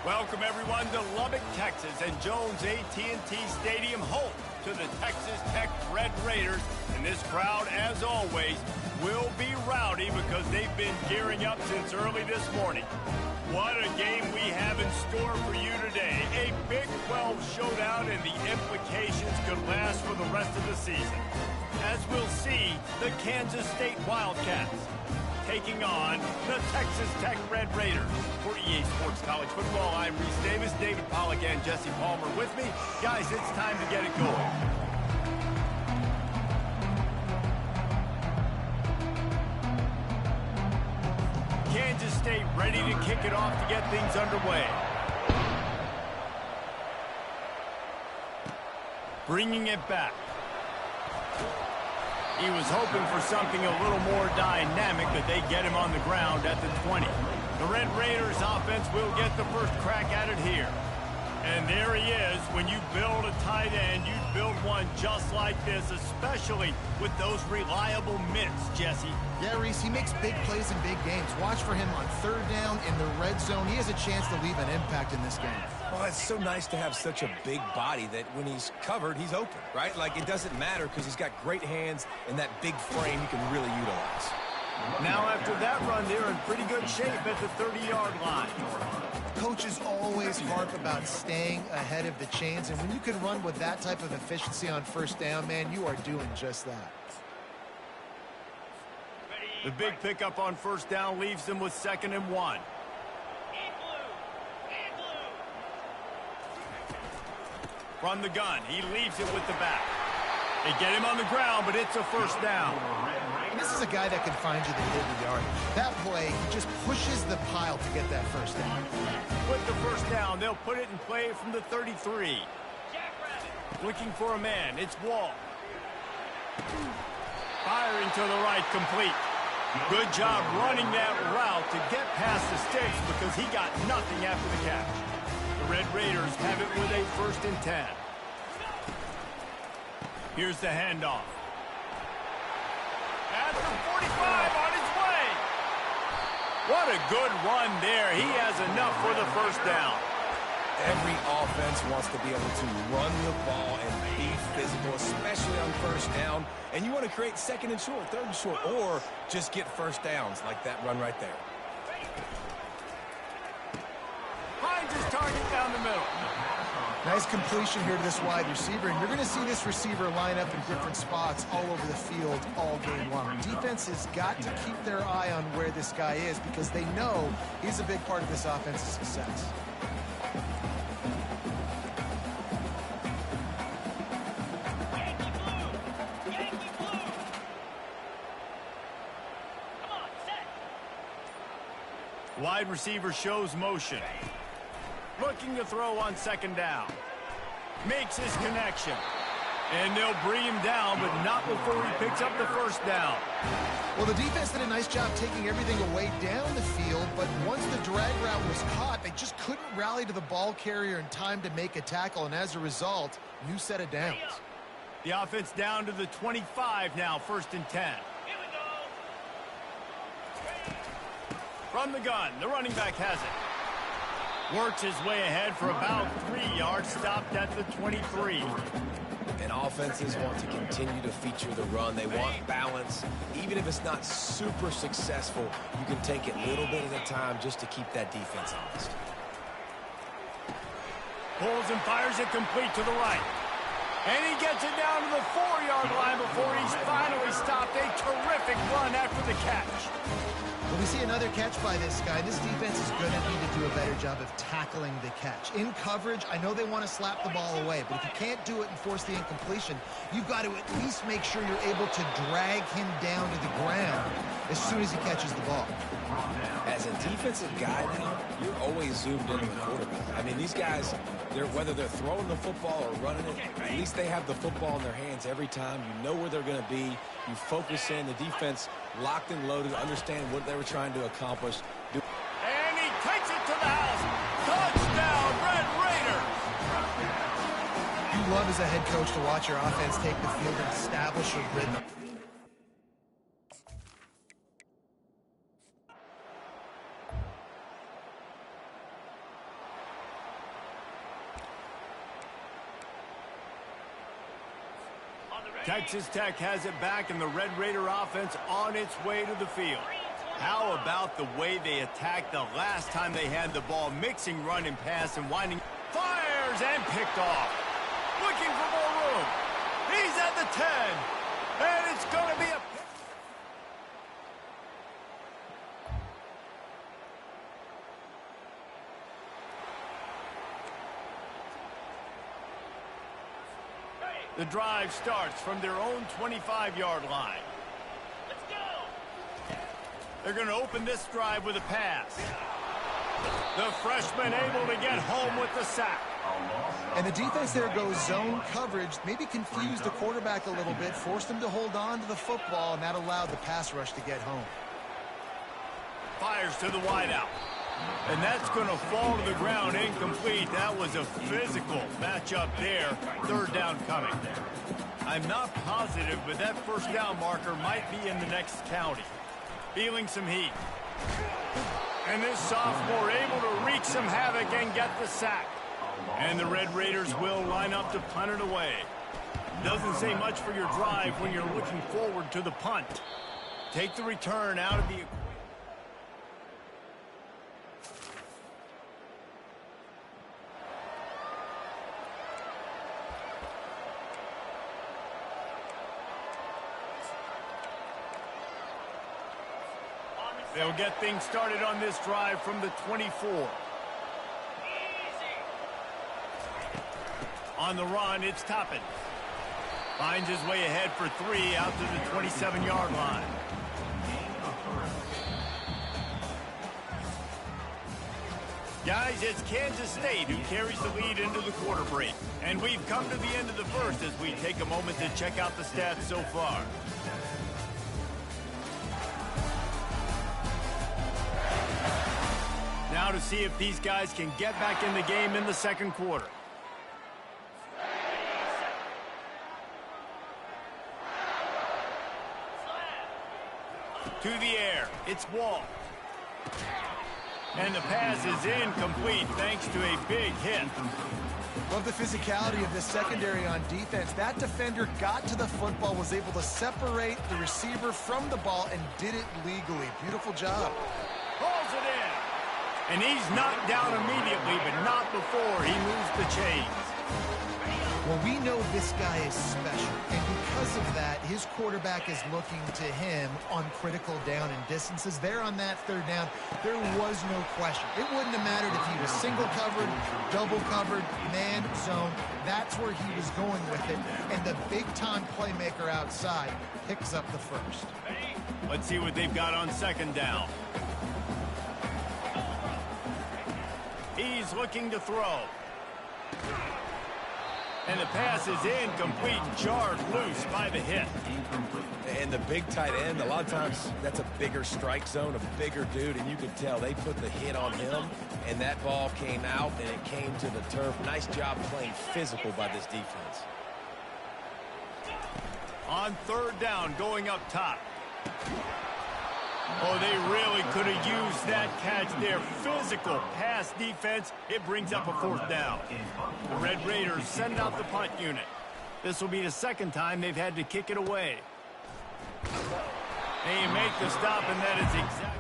Welcome everyone to Lubbock, Texas, and Jones AT&T Stadium, home to the Texas Tech Red Raiders. And this crowd, as always, will be rowdy because they've been gearing up since early this morning. What a game we have in store for you today. A Big 12 showdown, and the implications could last for the rest of the season. As we'll see, the Kansas State Wildcats taking on the Texas Tech Red Raiders. For EA Sports College Football, I'm Reese Davis, David Pollack, and Jesse Palmer with me. Guys, it's time to get it going. Kansas State ready to kick it off to get things underway. Bringing it back. He was hoping for something a little more dynamic, but they get him on the ground at the 20. The Red Raiders offense will get the first crack at it here. And there he is. When you build a tight end, you build one just like this, especially with those reliable mitts, Jesse. Yeah, Reese, he makes big plays in big games. Watch for him on third down in the red zone. He has a chance to leave an impact in this game. Well, it's so nice to have such a big body that when he's covered, he's open, right? Like, it doesn't matter because he's got great hands and that big frame he can really utilize. Now, after that run, they're in pretty good shape at the 30-yard line. Coaches always harp about staying ahead of the chains, and when you can run with that type of efficiency on first down, man, you are doing just that. The big pickup on first down leaves them with 2nd and 1. From the gun, he leaves it with the back. They get him on the ground, but it's a first down. And this is a guy that can find you the hidden yardage. That play, he just pushes the pile to get that first down. With the first down, they'll put it in play from the 33. Looking for a man, it's Wall. Firing to the right, complete. Good job running that route to get past the sticks because he got nothing after the catch. The Red Raiders have it with a 1st and 10. Here's the handoff. At the 45, on his way. What a good run there. He has enough for the first down. Every offense wants to be able to run the ball and be physical, especially on first down. And you want to create 2nd and short, 3rd and short, or just get first downs like that run right there. Finds his target down the middle. Nice completion here to this wide receiver, and you're going to see this receiver line up in different spots all over the field all game long. Defense has got to keep their eye on where this guy is because they know he's a big part of this offense's success. Wide receiver shows motion. Looking to throw on 2nd down. Makes his connection. And they'll bring him down, but not before he picks up the first down. Well, the defense did a nice job taking everything away down the field, but once the drag route was caught, they just couldn't rally to the ball carrier in time to make a tackle, and as a result, new set of downs. The offense down to the 25 now, 1st and 10. From the gun, the running back has it. Works his way ahead for about 3 yards, stopped at the 23. And offenses want to continue to feature the run. They want balance. Even if it's not super successful, you can take it little bit at a time just to keep that defense honest. Pulls and fires it complete to the right. And he gets it down to the 4-yard line before he's finally stopped. A terrific run after the catch. Well, we see another catch by this guy. This defense is going to need to do a better job of tackling the catch. In coverage, I know they want to slap the ball away, but if you can't do it and force the incompletion, you've got to at least make sure you're able to drag him down to the ground as soon as he catches the ball. As a defensive guy now, you're always zoomed in on the quarterback. I mean, these guys, whether they're throwing the football or running it, at least they have the football in their hands every time. You know where they're going to be. You focus in. The defense locked and loaded, understand what they were trying to accomplish. And he takes it to the house. Touchdown, Red Raiders! You love as a head coach to watch your offense take the field and establish a rhythm. Texas Tech has it back, and the Red Raider offense on its way to the field. How about the way they attacked the last time they had the ball, mixing run and pass and winding. Fires and picked off. Looking for more room. He's at the 10. And it's going to be a... The drive starts from their own 25-yard line. Let's go. They're going to open this drive with a pass. The freshman able to get home with the sack. And the defense there goes zone coverage, maybe confused the quarterback a little bit, forced him to hold on to the football, and that allowed the pass rush to get home. Fires to the wideout. And that's going to fall to the ground incomplete. That was a physical matchup there. Third down coming. I'm not positive, but that first down marker might be in the next county. Feeling some heat. And this sophomore able to wreak some havoc and get the sack. And the Red Raiders will line up to punt it away. Doesn't say much for your drive when you're looking forward to the punt. Take the return out of the... They'll get things started on this drive from the 24. On the run, it's Toppin. Finds his way ahead for 3 out to the 27-yard line. Guys, it's Kansas State who carries the lead into the quarter break. And we've come to the end of the first as we take a moment to check out the stats so far. Now to see if these guys can get back in the game in the second quarter. To the air, it's Wall. And the pass is incomplete thanks to a big hit. Love the physicality of this secondary on defense. That defender got to the football, was able to separate the receiver from the ball, and did it legally. Beautiful job. Pulls it in. And he's knocked down immediately, but not before he moves the chains. Well, we know this guy is special, and because of that, his quarterback is looking to him on critical down and distances. There on that third down, there was no question. It wouldn't have mattered if he was single covered, double covered, man, zone. That's where he was going with it, and the big-time playmaker outside picks up the first. Let's see what they've got on second down. He's looking to throw. And the pass is incomplete, jarred loose by the hit. And the big tight end, a lot of times that's a bigger strike zone, a bigger dude, and you could tell they put the hit on him, and that ball came out, and it came to the turf. Nice job playing physical by this defense. On third down, going up top. Oh, they really could have used that catch there. Physical pass defense. It brings up a fourth down. The Red Raiders send out the punt unit. This will be the second time they've had to kick it away. They make the stop, and that is exactly...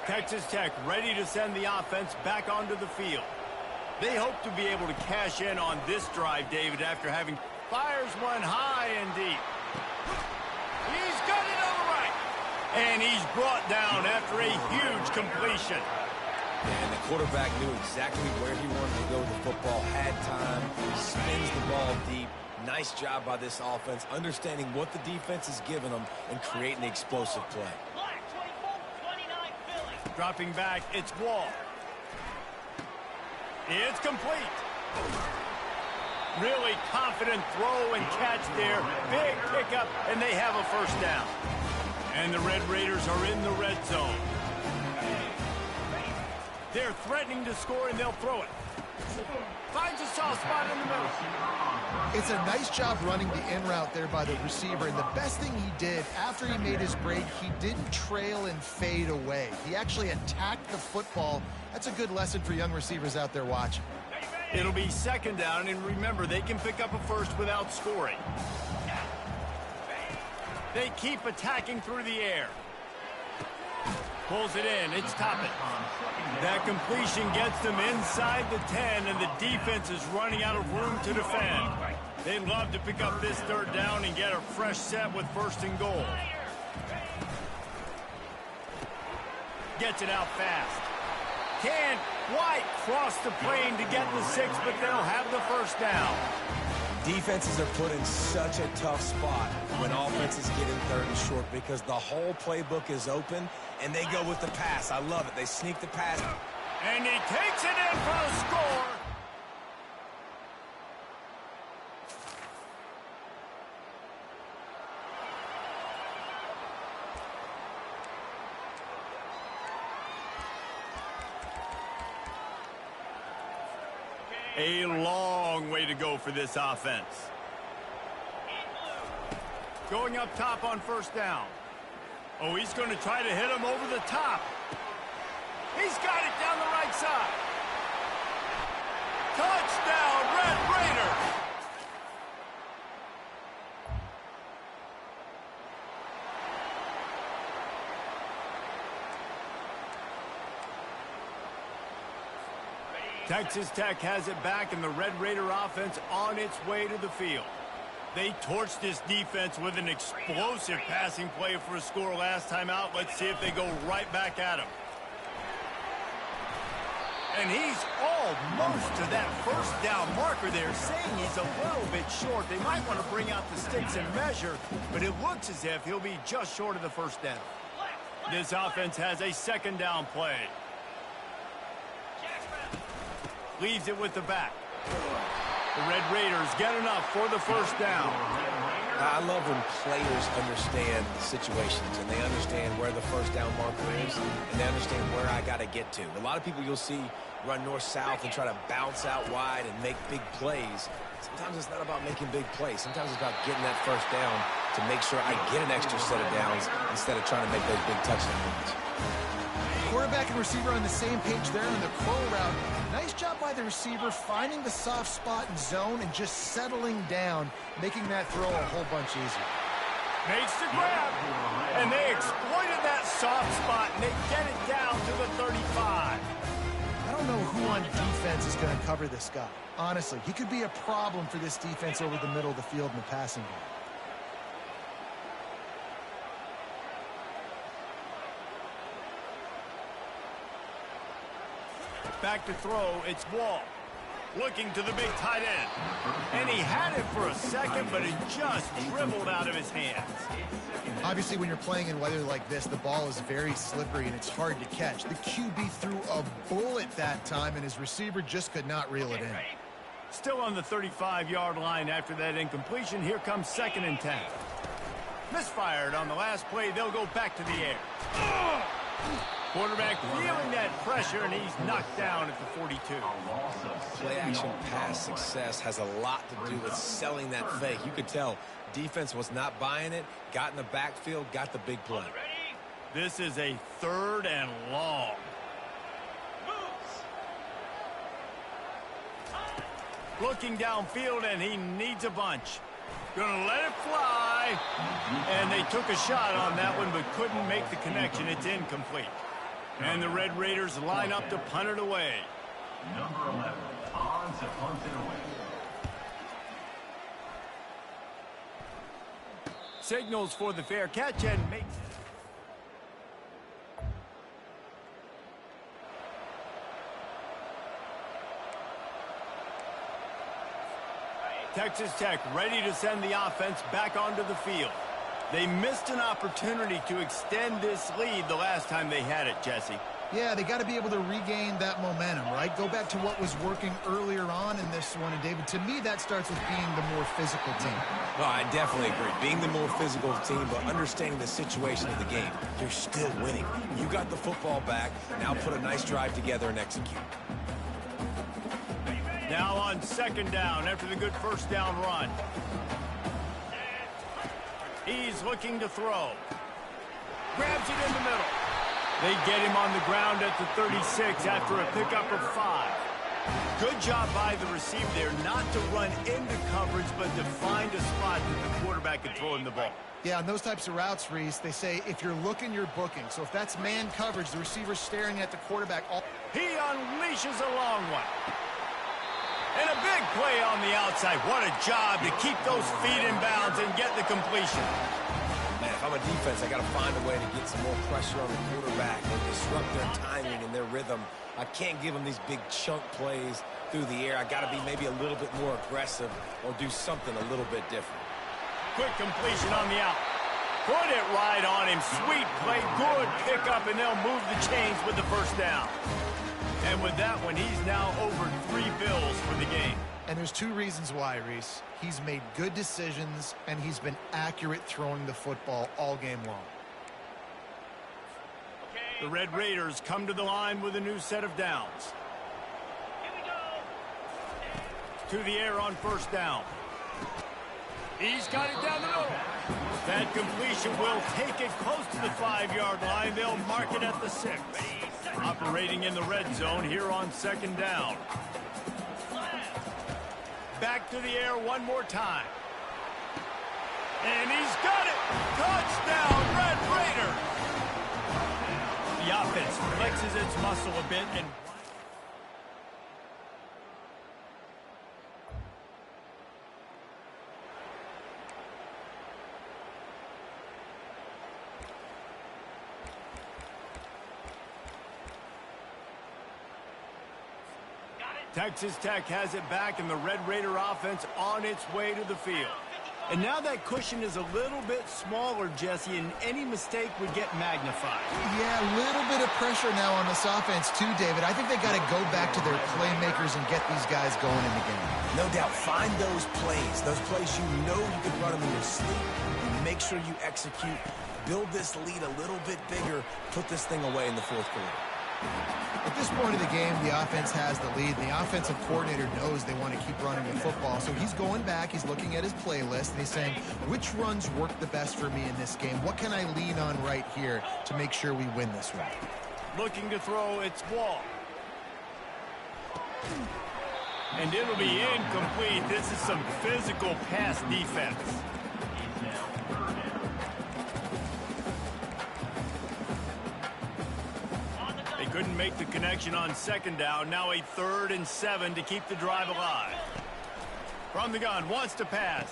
Texas Tech ready to send the offense back onto the field. They hope to be able to cash in on this drive, David, after having fires one high and deep. He's got it on the right. And he's brought down after a huge completion. And the quarterback knew exactly where he wanted to go with the football, had time, spins the ball deep. Nice job by this offense, understanding what the defense is giving them and creating the explosive play. Dropping back, it's Wall. It's complete. Really confident throw and catch there. Big pickup, and they have a first down. And the Red Raiders are in the red zone. They're threatening to score, and they'll throw it. Finds a soft spot in the middle. It's a nice job running the in route there by the receiver, and the best thing he did after he made his break, he didn't trail and fade away. He actually attacked the football. That's a good lesson for young receivers out there watching. It'll be second down, and remember, they can pick up a first without scoring. They keep attacking through the air. Pulls it in. It's Toppin. That completion gets them inside the 10, and the defense is running out of room to defend. They'd love to pick up this third down and get a fresh set with first and goal. Gets it out fast. Can't quite cross the plane to get the 6, but they'll have the first down. Defenses are put in such a tough spot when offenses get in third and short because the whole playbook is open, and they go with the pass. I love it. They sneak the pass. And he takes it in for a score. A long way to go for this offense. Going up top on first down. Oh, he's going to try to hit him over the top. He's got it down the right side. Touchdown, Red Raiders! Texas Tech has it back, and the Red Raider offense on its way to the field. They torched this defense with an explosive passing play for a score last time out. Let's see if they go right back at him. And he's almost to that first down marker there, saying he's a little bit short. They might want to bring out the sticks and measure, but it looks as if he'll be just short of the first down. This offense has a second down play. Leaves it with the back. The Red Raiders get enough for the first down. I love when players understand situations and they understand where the first down marker is and they understand where I got to get to. A lot of people you'll see run north-south and try to bounce out wide and make big plays. Sometimes it's not about making big plays. Sometimes it's about getting that first down to make sure I get an extra set of downs instead of trying to make those big touchdown runs. Quarterback and receiver on the same page there on the crow route. Nice job by the receiver finding the soft spot in zone and just settling down, making that throw a whole bunch easier. Makes the grab, and they exploited that soft spot, and they get it down to the 35. I don't know who on defense is going to cover this guy. Honestly, he could be a problem for this defense over the middle of the field in the passing game. Back to throw, it's Wall. Looking to the big tight end. And he had it for a second, but it just dribbled out of his hands. Obviously, when you're playing in weather like this, the ball is very slippery and it's hard to catch. The QB threw a bullet that time, and his receiver just could not reel it in. Still on the 35-yard line after that incompletion. Here comes 2nd and 10. Misfired on the last play. They'll go back to the air. Quarterback feeling that pressure, and he's knocked down at the 42. Play-action pass success has a lot to do with selling that fake. You could tell defense was not buying it, got in the backfield, got the big play. This is a 3rd and long. Looking downfield, and he needs a bunch. Gonna let it fly. And they took a shot on that one, but couldn't make the connection. It's incomplete. And the Red Raiders line up to punt it away. Number 11, on to punt it away. Signals for the fair catch and makes it. Texas Tech ready to send the offense back onto the field. They missed an opportunity to extend this lead the last time they had it, Jesse. Yeah, they got to be able to regain that momentum, right? Go back to what was working earlier on in this one. And, David, to me, that starts with being the more physical team. No, I definitely agree. Being the more physical team, but understanding the situation of the game. You're still winning. You got the football back. Now put a nice drive together and execute. Now on second down after the good first down run. He's looking to throw. Grabs it in the middle. They get him on the ground at the 36 after a pickup of 5. Good job by the receiver there not to run into coverage, but to find a spot that the quarterback can throw him the ball. Yeah, on those types of routes, Reese, they say if you're looking, you're booking. So if that's man coverage, the receiver's staring at the quarterback. He unleashes a long one. And a big play on the outside. What a job to keep those feet in bounds and get the completion. Man, if I'm a defense, I got to find a way to get some more pressure on the quarterback and disrupt their timing and their rhythm. I can't give them these big chunk plays through the air. I got to be maybe a little bit more aggressive or do something a little bit different. Quick completion on the out. Put it right on him. Sweet play. Good pickup, and they'll move the chains with the first down. And with that one, he's now over 3 bills for the game. And there's 2 reasons why, Reese. He's made good decisions, and he's been accurate throwing the football all game long. The Red Raiders come to the line with a new set of downs. To the air on first down. He's got it down the middle. That completion will take it close to the 5-yard line. They'll mark it at the 6. Operating in the red zone here on second down. Back to the air one more time. And he's got it. Touchdown, Red Raiders. The offense flexes its muscle a bit and Texas Tech has it back, and the Red Raider offense on its way to the field. And now that cushion is a little bit smaller, Jesse, and any mistake would get magnified. Yeah, a little bit of pressure now on this offense too, David. I think they got to go back to their playmakers and get these guys going in the game. No doubt. Find those plays you know you can run them in your sleep. And make sure you execute. Build this lead a little bit bigger. Put this thing away in the fourth quarter. At this point of the game, the offense has the lead. The offensive coordinator knows they want to keep running the football. So he's going back, he's looking at his playlist, and he's saying, which runs work the best for me in this game? What can I lean on right here to make sure we win this one? Looking to throw, it's Wall. And it'll be incomplete. This is some physical pass defense. Couldn't make the connection on second down. Now a 3rd and 7 to keep the drive alive. From the gun, wants to pass.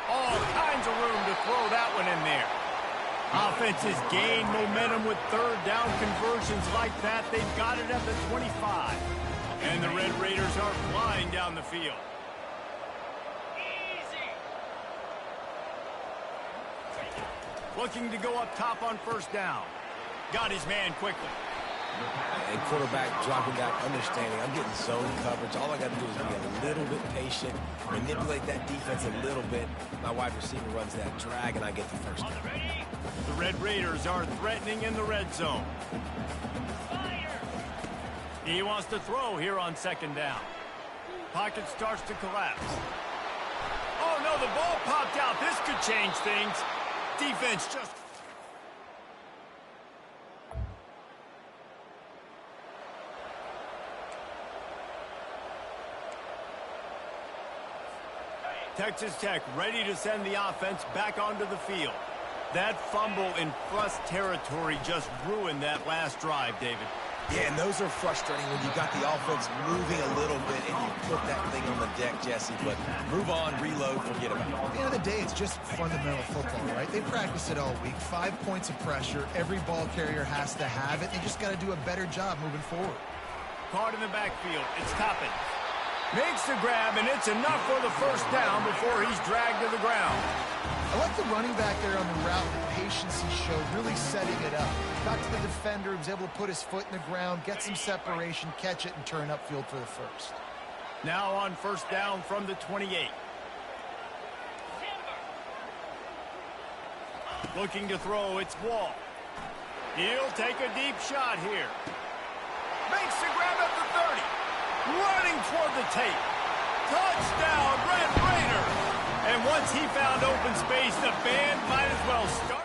All kinds of room to throw that one in there. Offenses gain momentum with 3rd down conversions like that. They've got it at the 25. And the Red Raiders are flying down the field. Looking to go up top on first down. Got his man quickly. And quarterback dropping back, understanding I'm getting zone coverage. All I got to do is be a little bit patient, manipulate that defense a little bit. My wide receiver runs that drag, and I get the first down. The Red Raiders are threatening in the red zone. He wants to throw here on second down. Pocket starts to collapse. Oh, no, the ball popped out. This could change things. Defense just... Texas Tech ready to send the offense back onto the field. That fumble in plus territory just ruined that last drive, David. Yeah, and those are frustrating when you got the offense moving a little bit and you put that thing on the deck, Jesse. But move on, reload, forget about it. At the end of the day, it's just fundamental football, right? They practice it all week. 5 points of pressure. Every ball carrier has to have it. They just got to do a better job moving forward. Caught in the backfield. It's Toppin. Makes the grab, and it's enough for the first down before he's dragged to the ground. I like the running back there on the route, the patience he showed, really setting it up. Got to the defender, he was able to put his foot in the ground, get some separation, catch it, and turn upfield for the first. Now on first down from the 28. Looking to throw, it's Wall. He'll take a deep shot here. Makes the grab at the 30. Running toward the tape. Touchdown, Red Raiders! And once he found open space, the band might as well start.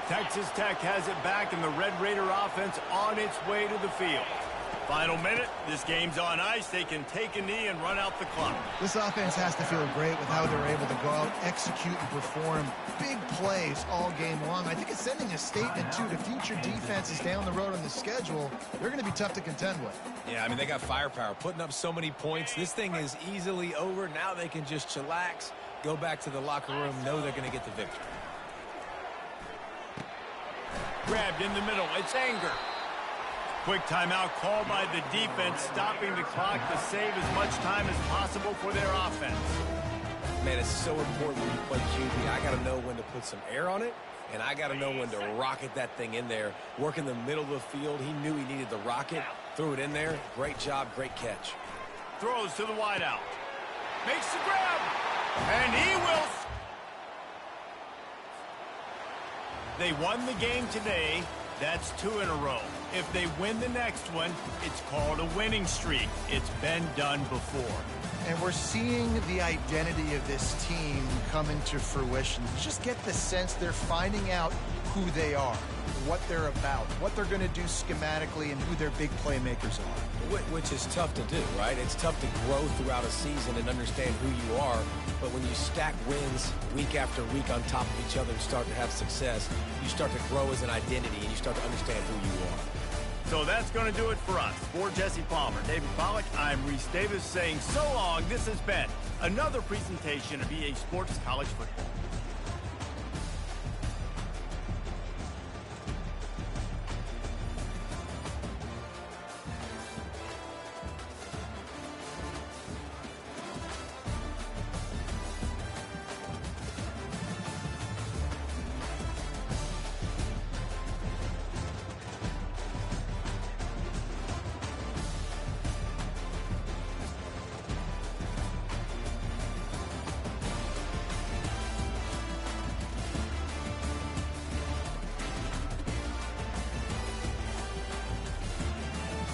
Texas Tech has it back, and the Red Raider offense on its way to the field. Final minute, this game's on ice. They can take a knee and run out the clock. This offense has to feel great with how they're able to go out, execute, and perform big plays all game long. I think it's sending a statement, too, to future defenses down the road on the schedule. They're going to be tough to contend with. Yeah, I mean, they got firepower, putting up so many points. This thing is easily over. Now they can just chillax, go back to the locker room, know they're going to get the victory. Grabbed in the middle. It's Anger. Quick timeout called by the defense, stopping the clock to save as much time as possible for their offense. Man, it's so important when you play QB. I got to know when to put some air on it, and I got to know when to rocket that thing in there. Work in the middle of the field. He knew he needed the rocket. Threw it in there. Great job, great catch. Throws to the wideout. Makes the grab. And he will. They won the game today. That's 2 in a row. If they win the next one, it's called a winning streak. It's been done before. And we're seeing the identity of this team come into fruition. Just get the sense they're finding out who they are, what they're about, what they're going to do schematically, and who their big playmakers are. Which is tough to do, right? It's tough to grow throughout a season and understand who you are. But when you stack wins week after week on top of each other and start to have success, you start to grow as an identity and you start to understand who you are. So that's going to do it for us. For Jesse Palmer, David Pollack, I'm Reese Davis saying so long. This has been another presentation of EA Sports College Football.